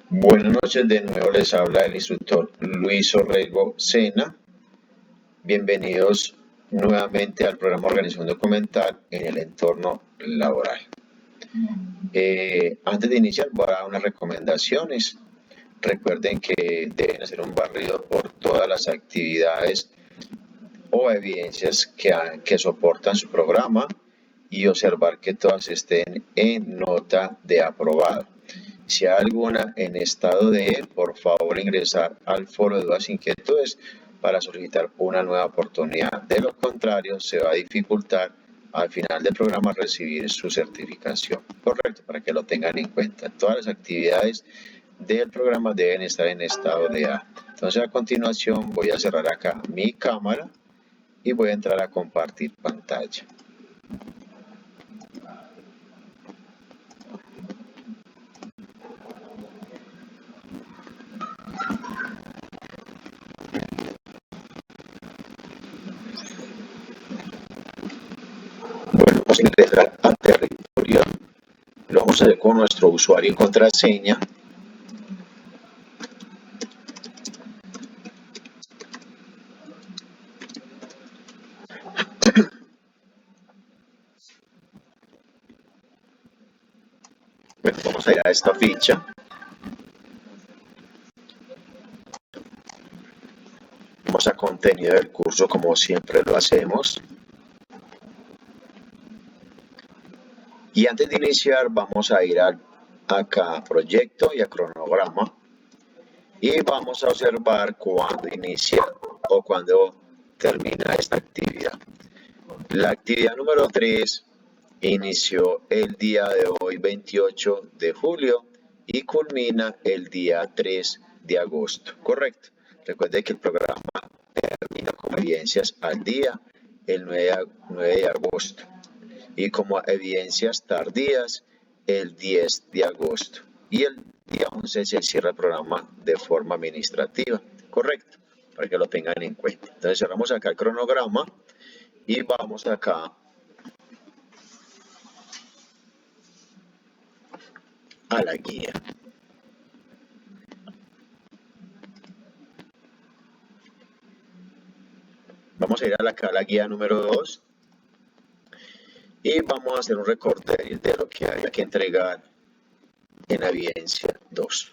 Buenas noches, de nuevo les habla el instructor Luis Orrego Sena. Bienvenidos nuevamente al programa Organización Documental en el entorno laboral. Antes de iniciar voy a dar unas recomendaciones. Recuerden que deben hacer un barrido por todas las actividades o evidencias que soportan su programa y observar que todas estén en nota de aprobado. Si hay alguna en estado de, por favor ingresar al foro de dudas e inquietudes para solicitar una nueva oportunidad. De lo contrario, se va a dificultar al final del programa recibir su certificación. Correcto, para que lo tengan en cuenta. Todas las actividades del programa deben estar en estado de A. Entonces, a continuación voy a cerrar acá mi cámara y voy a entrar a compartir pantalla. Bueno, vamos a ingresar al territorio. Lo vamos a hacer con nuestro usuario y contraseña. Bueno, vamos a ir a esta ficha. Vamos a contenido del curso como siempre lo hacemos. Y antes de iniciar vamos a ir acá a proyecto y a cronograma. Y vamos a observar cuándo inicia o cuándo termina esta actividad. La actividad número 3 inició el día de hoy, 28 de julio, y culmina el día 3 de agosto. Correcto. Recuerde que el programa termina con evidencias al día, el 9 de agosto. Y como evidencias tardías, el 10 de agosto. Y el día 11 se cierra el programa de forma administrativa. Correcto. Para que lo tengan en cuenta. Entonces cerramos acá el cronograma y vamos acá a la guía. Vamos a ir acá a la guía número 2 y vamos a hacer un recorte de lo que había que entregar en la evidencia 2.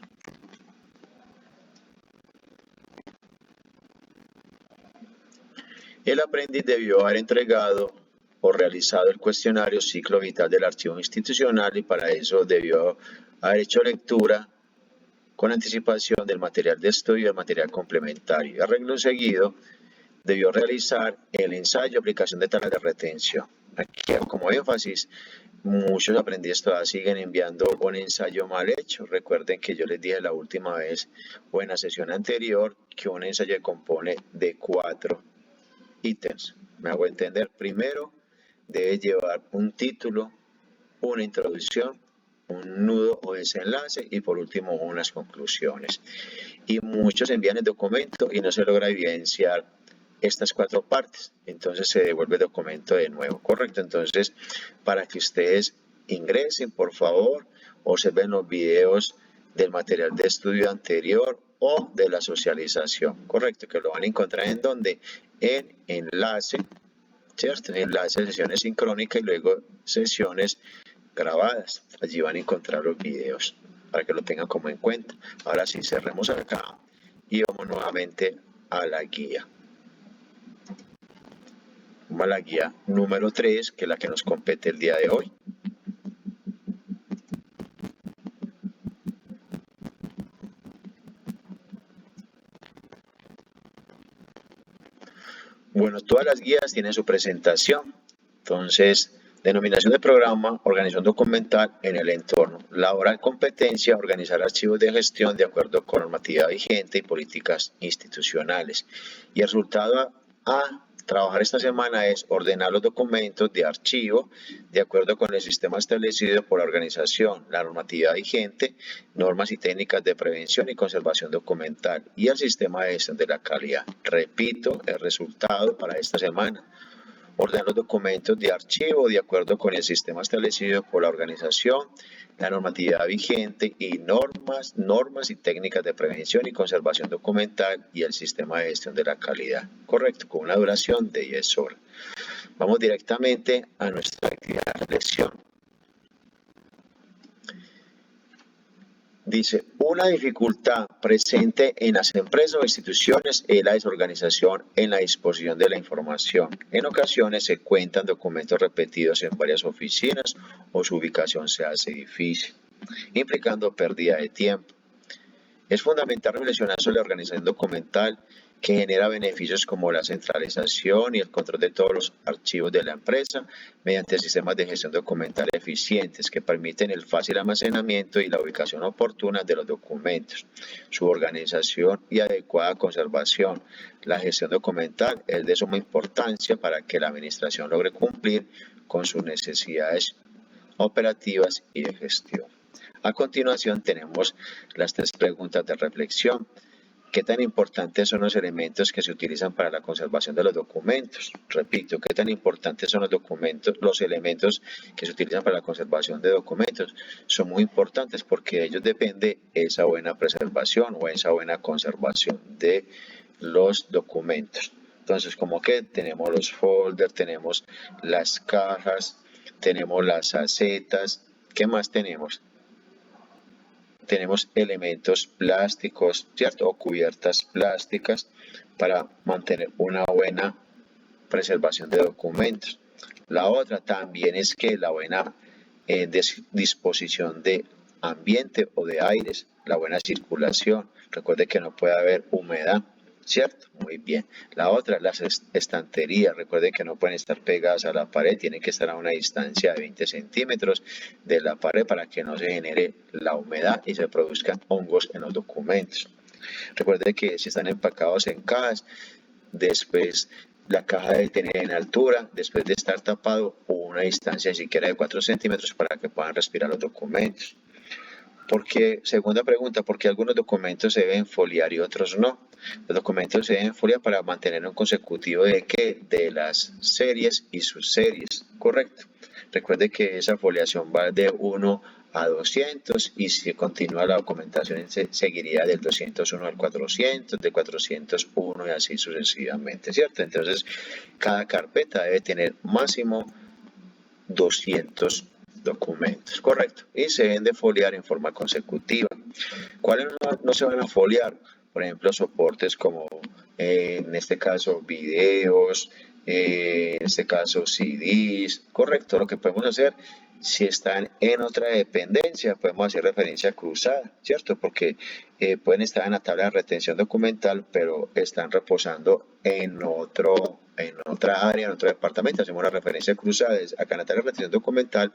El aprendiz debió haber entregado o realizado el cuestionario ciclo vital del archivo institucional y para eso debió haber hecho lectura con anticipación del material de estudio y del material complementario. Y arreglo seguido, debió realizar el ensayo aplicación de tablas de retención. Aquí hago como énfasis, muchos aprendices todavía siguen enviando un ensayo mal hecho. Recuerden que yo les dije la última vez o en la sesión anterior que un ensayo se compone de 4 ítems. Me hago entender. Primero, debe llevar un título, una introducción, un nudo o desenlace y por último unas conclusiones. Y muchos envían el documento y no se logra evidenciar estas 4 partes, entonces se devuelve el documento de nuevo, correcto. Entonces, para que ustedes ingresen, por favor, observen los videos del material de estudio anterior o de la socialización, correcto, que lo van a encontrar en donde, en enlace, ¿cierto? Enlace de sesiones sincrónicas y luego sesiones grabadas. Allí van a encontrar los videos para que lo tengan como en cuenta. Ahora sí, cerremos acá y vamos nuevamente a la guía. Vamos a la guía número 3, que es la que nos compete el día de hoy. Bueno, todas las guías tienen su presentación. Entonces, denominación de programa, organización documental en el entorno. Laboral competencia, organizar archivos de gestión de acuerdo con normativa vigente y políticas institucionales. Y el resultado a trabajar esta semana es ordenar los documentos de archivo de acuerdo con el sistema establecido por la organización, la normativa vigente, normas y técnicas de prevención y conservación documental y el sistema de gestión de la calidad. Repito, el resultado para esta semana: Ordenar los documentos de archivo de acuerdo con el sistema establecido por la organización, la normatividad vigente y normas y técnicas de prevención y conservación documental y el sistema de gestión de la calidad. Correcto, con una duración de 10 horas. Vamos directamente a nuestra actividad de reflexión. Dice, una dificultad presente en las empresas o instituciones es la desorganización en la disposición de la información. En ocasiones se cuentan documentos repetidos en varias oficinas o su ubicación se hace difícil, implicando pérdida de tiempo. Es fundamental reflexionar sobre la organización documental que genera beneficios como la centralización y el control de todos los archivos de la empresa mediante sistemas de gestión documental eficientes que permiten el fácil almacenamiento y la ubicación oportuna de los documentos, su organización y adecuada conservación. La gestión documental es de suma importancia para que la administración logre cumplir con sus necesidades operativas y de gestión. A continuación tenemos las 3 preguntas de reflexión. ¿Qué tan importantes son los elementos que se utilizan para la conservación de los documentos? Repito, ¿qué tan importantes son los elementos que se utilizan para la conservación de documentos? Son muy importantes porque de ellos depende esa buena preservación o esa buena conservación de los documentos. Entonces, como que tenemos los folders, tenemos las cajas, tenemos las acetas, ¿qué más tenemos? Tenemos elementos plásticos, ¿cierto? O cubiertas plásticas para mantener una buena preservación de documentos. La otra también es que la buena disposición de ambiente o de aires, la buena circulación. Recuerde que no puede haber humedad, ¿cierto? Muy bien. La otra, las estanterías. Recuerde que no pueden estar pegadas a la pared, tienen que estar a una distancia de 20 centímetros de la pared para que no se genere la humedad y se produzcan hongos en los documentos. Recuerde que si están empacados en cajas, después la caja debe tener en altura, después de estar tapado, una distancia siquiera de 4 centímetros para que puedan respirar los documentos. Porque, segunda pregunta, ¿por qué algunos documentos se deben foliar y otros no? Los documentos se deben foliar para mantener un consecutivo de ¿qué? De las series y subseries, ¿correcto? Recuerde que esa foliación va de 1 a 200 y si continúa la documentación seguiría del 201 al 400, de 401 y así sucesivamente, ¿cierto? Entonces, cada carpeta debe tener máximo 200 documentos, correcto, y se deben de foliar en forma consecutiva. ¿Cuáles no se van a foliar? Por ejemplo, soportes como en este caso videos, en este caso CDs, correcto. Lo que podemos hacer, si están en otra dependencia, podemos hacer referencia cruzada, ¿cierto? Porque pueden estar en la tabla de retención documental, pero están reposando en otra área, en otro departamento. Hacemos una referencia cruzada. Acá en la tabla de retención documental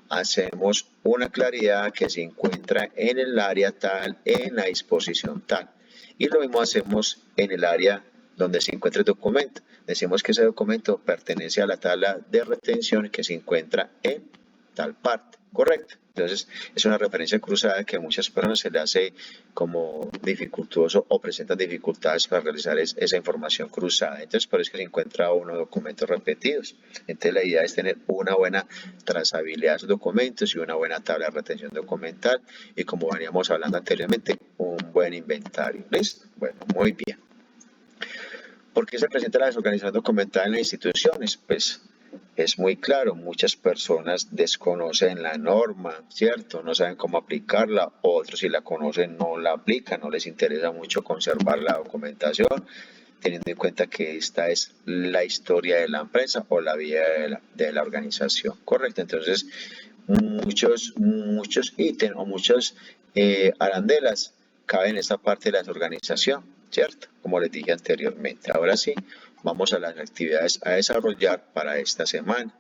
hacemos una claridad que se encuentra en el área tal, en la disposición tal. Y lo mismo hacemos en el área donde se encuentra el documento. Decimos que ese documento pertenece a la tabla de retención que se encuentra en tal parte, ¿correcto? Entonces, es una referencia cruzada que a muchas personas se le hace como dificultoso o presentan dificultades para realizar esa información cruzada. Entonces, por eso es que se encuentra unos documentos repetidos. Entonces, la idea es tener una buena trazabilidad de esos documentos y una buena tabla de retención documental y, como veníamos hablando anteriormente, un buen inventario. ¿Listo? Bueno, muy bien. ¿Por qué se presenta la desorganización documental en las instituciones? Pues es muy claro, muchas personas desconocen la norma, ¿cierto? No saben cómo aplicarla, otros si la conocen no la aplican, no les interesa mucho conservar la documentación, teniendo en cuenta que esta es la historia de la empresa o la vida de la organización, ¿correcto? Entonces, muchos ítems o muchas arandelas caben en esta parte de la desorganización, ¿cierto? Como les dije anteriormente. Ahora sí, vamos a las actividades a desarrollar para esta semana.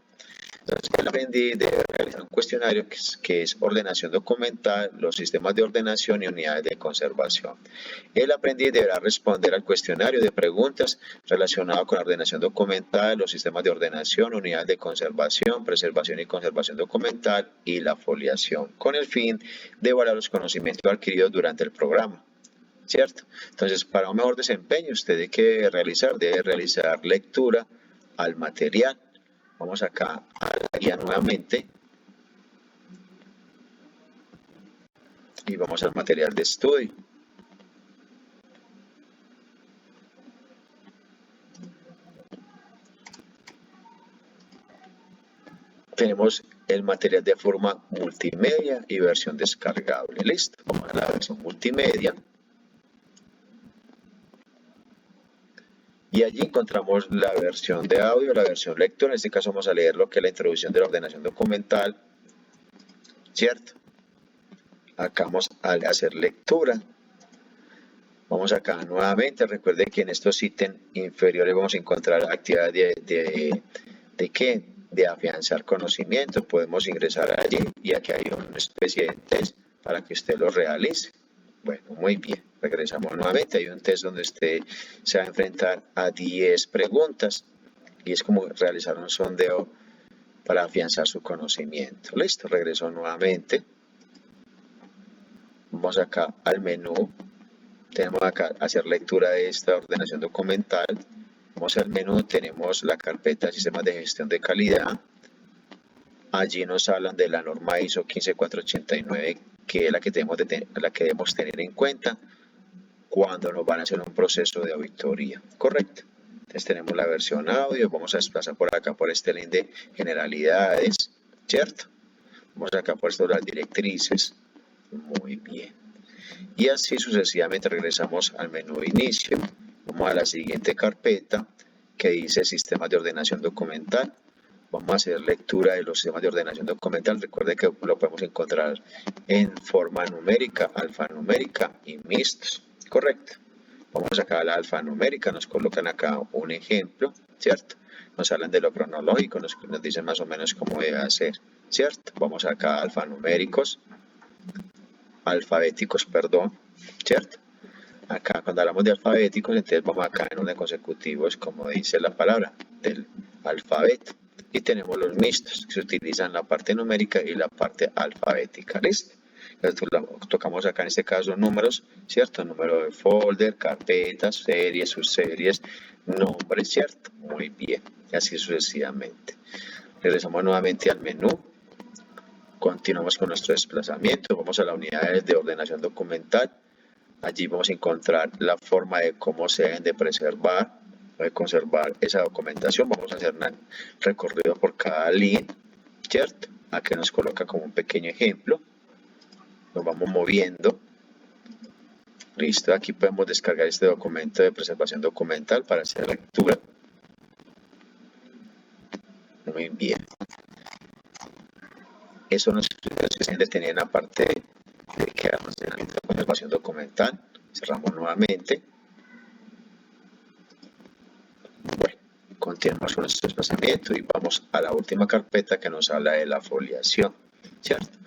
Entonces, el aprendiz debe realizar un cuestionario que es ordenación documental, los sistemas de ordenación y unidades de conservación. El aprendiz deberá responder al cuestionario de preguntas relacionadas con la ordenación documental, los sistemas de ordenación, unidades de conservación, preservación y conservación documental y la foliación, con el fin de evaluar los conocimientos adquiridos durante el programa, ¿cierto? Entonces, para un mejor desempeño, usted debe realizar lectura al material, Vamos acá a la guía nuevamente y vamos al material de estudio. Tenemos el material de forma multimedia y versión descargable. Listo, vamos a la versión multimedia. Y allí encontramos la versión de audio, la versión lectura. En este caso vamos a leer lo que es la introducción de la ordenación documental, ¿cierto? Acá vamos a hacer lectura. Vamos acá nuevamente. Recuerde que en estos ítems inferiores vamos a encontrar actividades ¿de qué? De afianzar conocimiento. Podemos ingresar allí y aquí hay una especie de test para que usted lo realice. Bueno, muy bien. Regresamos nuevamente. Hay un test donde usted se va a enfrentar a 10 preguntas y es como realizar un sondeo para afianzar su conocimiento. Listo, regreso nuevamente. Vamos acá al menú. Tenemos acá hacer lectura de esta ordenación documental. Vamos al menú, tenemos la carpeta Sistemas de Gestión de Calidad. Allí nos hablan de la norma ISO 15489, que es la que debemos tener en cuenta cuando nos van a hacer un proceso de auditoría. Correcto. Entonces tenemos la versión audio, vamos a desplazar por acá por este link de generalidades, ¿cierto? Vamos acá por esto las directrices. Muy bien. Y así sucesivamente regresamos al menú de inicio. Vamos a la siguiente carpeta que dice sistemas de ordenación documental. Vamos a hacer lectura de los sistemas de ordenación documental. Recuerde que lo podemos encontrar en forma numérica, alfanumérica y mixtos. Correcto. Vamos acá a la alfanumérica, nos colocan acá un ejemplo, ¿cierto? Nos hablan de lo cronológico, nos dicen más o menos cómo debe hacer, ¿cierto? Vamos acá a alfanuméricos, alfabéticos, perdón, ¿cierto? Acá cuando hablamos de alfabéticos, entonces vamos acá en orden consecutivo, es como dice la palabra, del alfabeto. Y tenemos los mixtos, que se utilizan la parte numérica y la parte alfabética, ¿listo? Entonces tocamos acá en este caso números, ¿cierto? Número de folder, carpetas, series, subseries, nombres, ¿cierto? Muy bien, y así sucesivamente. Regresamos nuevamente al menú. Continuamos con nuestro desplazamiento, vamos a la unidad de ordenación documental. Allí vamos a encontrar la forma de cómo se deben de preservar o de conservar esa documentación. Vamos a hacer un recorrido por cada link, ¿cierto? Aquí nos coloca como un pequeño ejemplo. Nos vamos moviendo. Listo, aquí podemos descargar este documento de preservación documental para hacer lectura. Muy bien. Eso nos debe detener en la parte de que almacenamiento de conservación documental. Cerramos nuevamente. Bueno, continuamos con nuestro desplazamiento y vamos a la última carpeta que nos habla de la foliación, ¿cierto?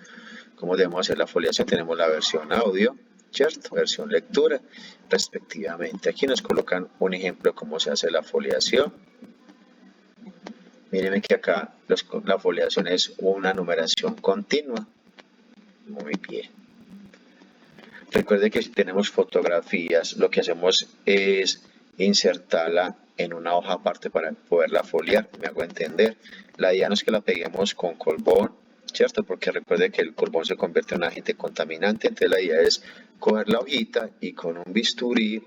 ¿Cómo debemos hacer la foliación? Tenemos la versión audio, ¿cierto? Versión lectura, respectivamente. Aquí nos colocan un ejemplo de cómo se hace la foliación. Mírenme que acá la foliación es una numeración continua. Muy bien. Recuerde que si tenemos fotografías, lo que hacemos es insertarla en una hoja aparte para poderla foliar. Me hago entender. La idea no es que la peguemos con colbón, ¿cierto? Porque recuerde que el colbón se convierte en un agente contaminante. Entonces la idea es coger la hojita y con un bisturí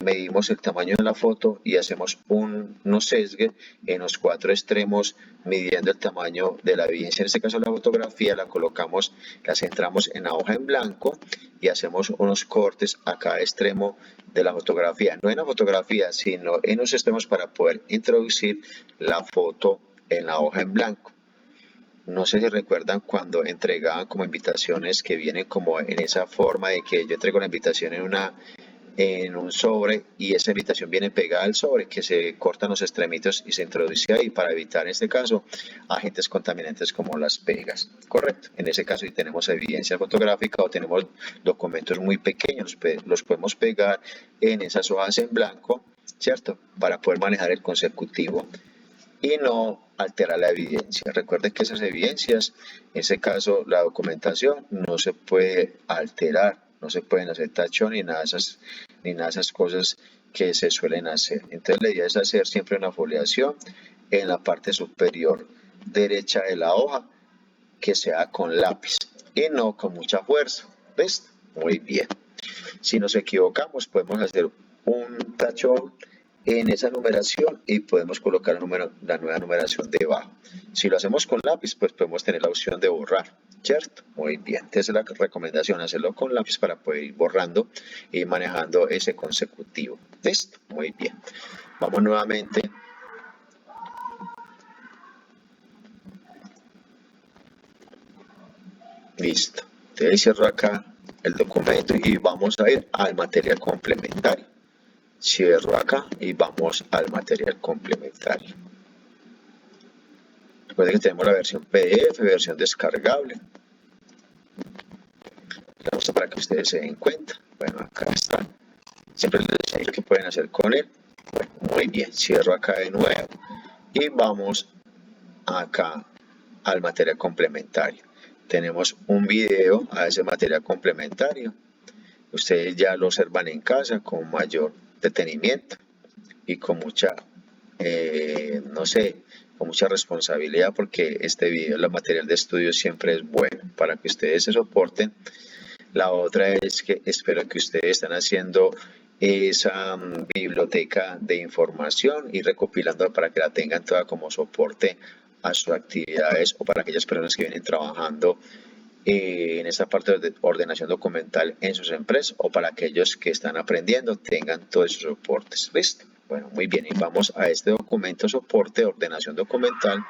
medimos el tamaño de la foto y hacemos unos sesgues en los 4 extremos midiendo el tamaño de la evidencia. En este caso la fotografía la colocamos, la centramos en la hoja en blanco y hacemos unos cortes a cada extremo de la fotografía, no en la fotografía sino en los extremos para poder introducir la foto en la hoja en blanco. No sé si recuerdan cuando entregaban como invitaciones que vienen como en esa forma de que yo entrego la invitación en un sobre y esa invitación viene pegada al sobre, que se cortan los extremitos y se introduce ahí para evitar en este caso agentes contaminantes como las pegas. Correcto. En ese caso si tenemos evidencia fotográfica o tenemos documentos muy pequeños, los podemos pegar en esas hojas en blanco, ¿cierto? Para poder manejar el consecutivo y no alterar la evidencia. Recuerden que esas evidencias, en ese caso la documentación, no se puede alterar, no se pueden hacer tachón ni nada de esas cosas que se suelen hacer. Entonces la idea es hacer siempre una foliación en la parte superior derecha de la hoja, que sea con lápiz y no con mucha fuerza. ¿Ves? Muy bien. Si nos equivocamos, podemos hacer un tachón en esa numeración y podemos colocar la nueva numeración debajo. Si lo hacemos con lápiz, pues podemos tener la opción de borrar, ¿cierto? Muy bien. Entonces la recomendación es hacerlo con lápiz para poder ir borrando y manejando ese consecutivo. ¿Listo? Muy bien. Vamos nuevamente. Listo. Entonces cierro acá el documento y vamos a ir al material complementario. Cierro acá y vamos al material complementario. Recuerden que tenemos la versión PDF, versión descargable. La uso para que ustedes se den cuenta. Bueno, acá está. Siempre les enseño qué pueden hacer con él. Bueno, muy bien, cierro acá de nuevo y vamos acá al material complementario. Tenemos un video a ese material complementario. Ustedes ya lo observan en casa con mayor detenimiento y con mucha, no sé, con mucha responsabilidad, porque este video, el material de estudio siempre es bueno para que ustedes se soporten. La otra es que espero que ustedes estén haciendo esa biblioteca de información y recopilando para que la tengan toda como soporte a sus actividades o para aquellas personas que vienen trabajando en esta parte de ordenación documental en sus empresas, o para aquellos que están aprendiendo tengan todos esos soportes. ¿Listo? Bueno, muy bien, y vamos a este documento soporte de ordenación documental.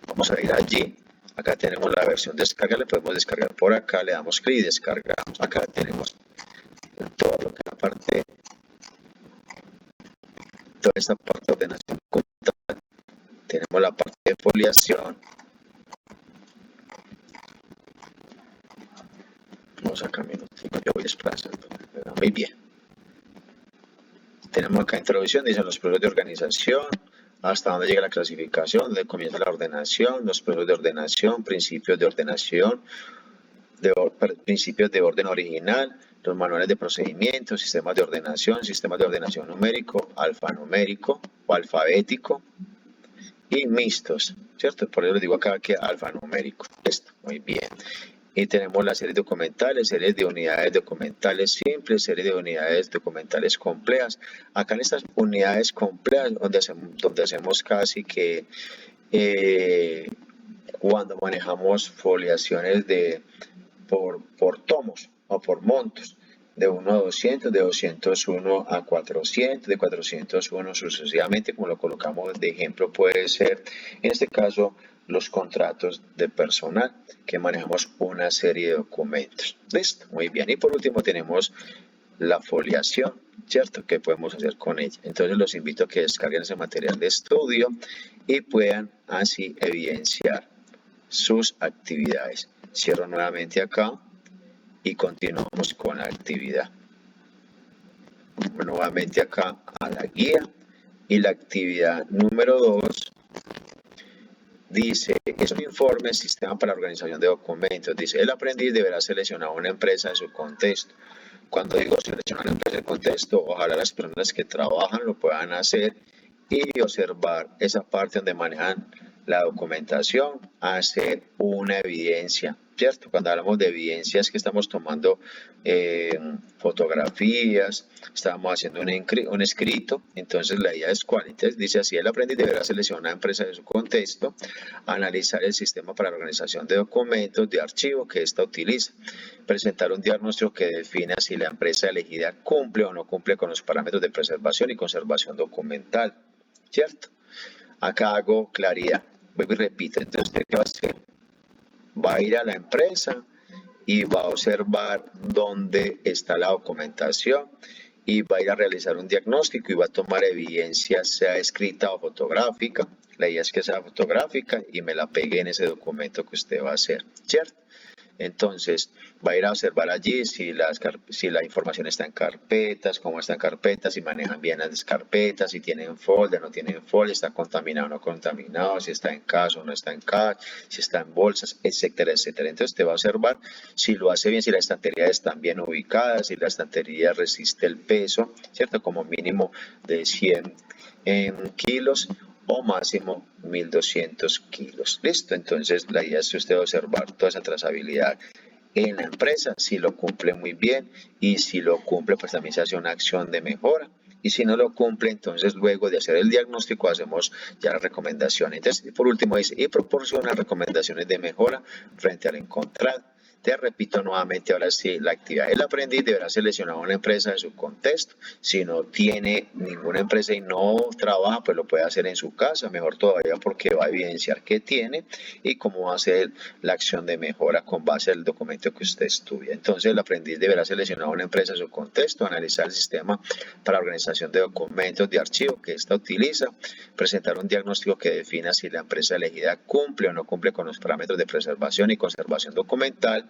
Vamos a ir allí. Acá tenemos la versión descarga, le podemos descargar por acá, le damos clic y descargamos. Acá tenemos todo lo que es la parte, toda esta parte de ordenación documental. Tenemos la parte de foliación. Vamos acá un minutico, yo voy desplazando. Muy bien. Tenemos acá introducción, dicen los procesos de organización, hasta dónde llega la clasificación, dónde comienza la ordenación, los procesos de ordenación, principios de ordenación, principios de orden original, los manuales de procedimientos, sistemas de ordenación numérico, alfanumérico o alfabético y mixtos, ¿cierto? Por eso les digo acá que alfanumérico. Esto, muy bien. Y tenemos las series documentales, series de unidades documentales simples, series de unidades documentales complejas. Acá en estas unidades complejas, donde hacemos casi que cuando manejamos foliaciones por tomos o por montos, de 1 a 200, de 201 a 400, de 401 sucesivamente, como lo colocamos de ejemplo, puede ser, en este caso, los contratos de personal, que manejamos una serie de documentos. Listo, muy bien. Y por último tenemos la foliación, ¿cierto? ¿Qué podemos hacer con ella? Entonces los invito a que descarguen ese material de estudio y puedan así evidenciar sus actividades. Cierro nuevamente acá y continuamos con la actividad. Nuevamente acá a la guía, y la actividad número 2 dice, es un informe sistema para la organización de documentos. Dice, el aprendiz deberá seleccionar una empresa en su contexto. Cuando digo seleccionar una empresa en contexto, ojalá las personas que trabajan lo puedan hacer y observar esa parte donde manejan la documentación, hacer una evidencia, ¿cierto? Cuando hablamos de evidencias, que estamos tomando fotografías, estamos haciendo un escrito. Entonces la idea es cuál. Entonces dice así, el aprendiz deberá seleccionar una empresa de su contexto, analizar el sistema para la organización de documentos de archivo que ésta utiliza, presentar un diagnóstico que defina si la empresa elegida cumple o no cumple con los parámetros de preservación y conservación documental, ¿cierto? Acá hago claridad, vuelvo y repito. Entonces, ¿qué va a hacer? Va a ir a la empresa y va a observar dónde está la documentación y va a ir a realizar un diagnóstico y va a tomar evidencia, sea escrita o fotográfica. La idea es que sea fotográfica y me la pegue en ese documento que usted va a hacer, ¿cierto? Entonces va a ir a observar allí si la información está en carpetas, cómo está en carpetas, si manejan bien las carpetas, si tienen folder, no tienen folder, está contaminado o no contaminado, si está en caso o no está en caso, si está en bolsas, etcétera, etcétera. Entonces te va a observar si lo hace bien, si las estanterías están bien ubicadas, si la estantería resiste el peso, ¿cierto? Como mínimo de 100 kilos, o máximo 1200 kilos. Listo, entonces la idea es usted observar toda esa trazabilidad en la empresa, si lo cumple muy bien, y si lo cumple pues también se hace una acción de mejora, y si no lo cumple, entonces luego de hacer el diagnóstico hacemos ya las recomendaciones. Entonces, por último dice, y proporciona recomendaciones de mejora frente al encontrado. Te repito nuevamente, ahora sí, la actividad del aprendiz deberá seleccionar una empresa de su contexto. Si no tiene ninguna empresa y no trabaja, pues lo puede hacer en su casa, mejor todavía porque va a evidenciar qué tiene y cómo va a hacer la acción de mejora con base al documento que usted estudia. Entonces, el aprendiz deberá seleccionar una empresa de su contexto, analizar el sistema para organización de documentos de archivo que ésta utiliza, presentar un diagnóstico que defina si la empresa elegida cumple o no cumple con los parámetros de preservación y conservación documental,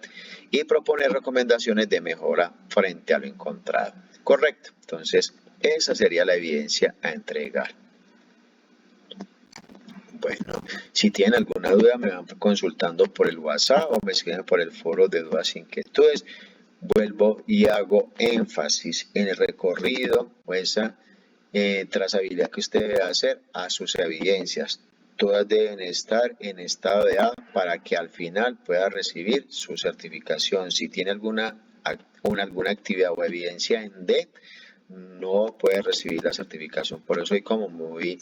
y proponer recomendaciones de mejora frente a lo encontrado. Correcto. Entonces, esa sería la evidencia a entregar. Bueno, si tienen alguna duda me van consultando por el WhatsApp o me escriben por el foro de dudas e inquietudes. Vuelvo y hago énfasis en el recorrido o esa trazabilidad que usted debe hacer a sus evidencias. Todas deben estar en estado de A para que al final pueda recibir su certificación. Si tiene alguna actividad o evidencia en D, no puede recibir la certificación. Por eso soy como muy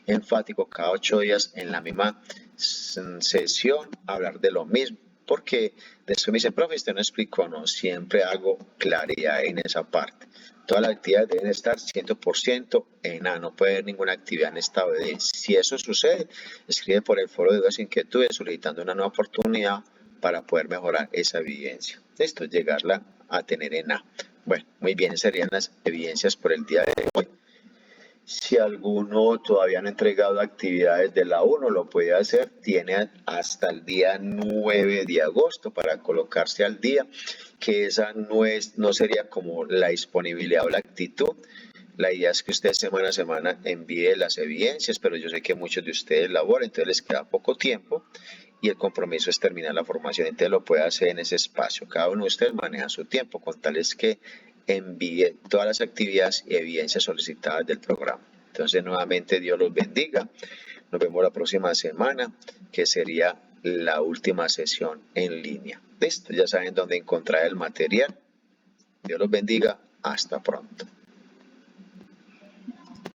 enfático cada 8 días en la misma sesión hablar de lo mismo. Porque después me dicen, profe, usted no explicó, no, siempre hago claridad en esa parte. Todas las actividades deben estar 100% en A, no puede haber ninguna actividad en estado de D. Si eso sucede, escribe por el foro de dudas e inquietudes solicitando una nueva oportunidad para poder mejorar esa evidencia. Esto es llegarla a tener en A. Bueno, muy bien, serían las evidencias por el día de hoy. Si alguno todavía no ha entregado actividades de la 1, lo puede hacer. Tiene hasta el día 9 de agosto para colocarse al día, que esa no sería como la disponibilidad o la actitud. La idea es que usted semana a semana envíe las evidencias, pero yo sé que muchos de ustedes laboran, entonces les queda poco tiempo y el compromiso es terminar la formación, entonces lo puede hacer en ese espacio. Cada uno de ustedes maneja su tiempo, con tal es que envíe todas las actividades y evidencias solicitadas del programa. Entonces, nuevamente, Dios los bendiga. Nos vemos la próxima semana, que sería la última sesión en línea. Listo, ya saben dónde encontrar el material. Dios los bendiga. Hasta pronto.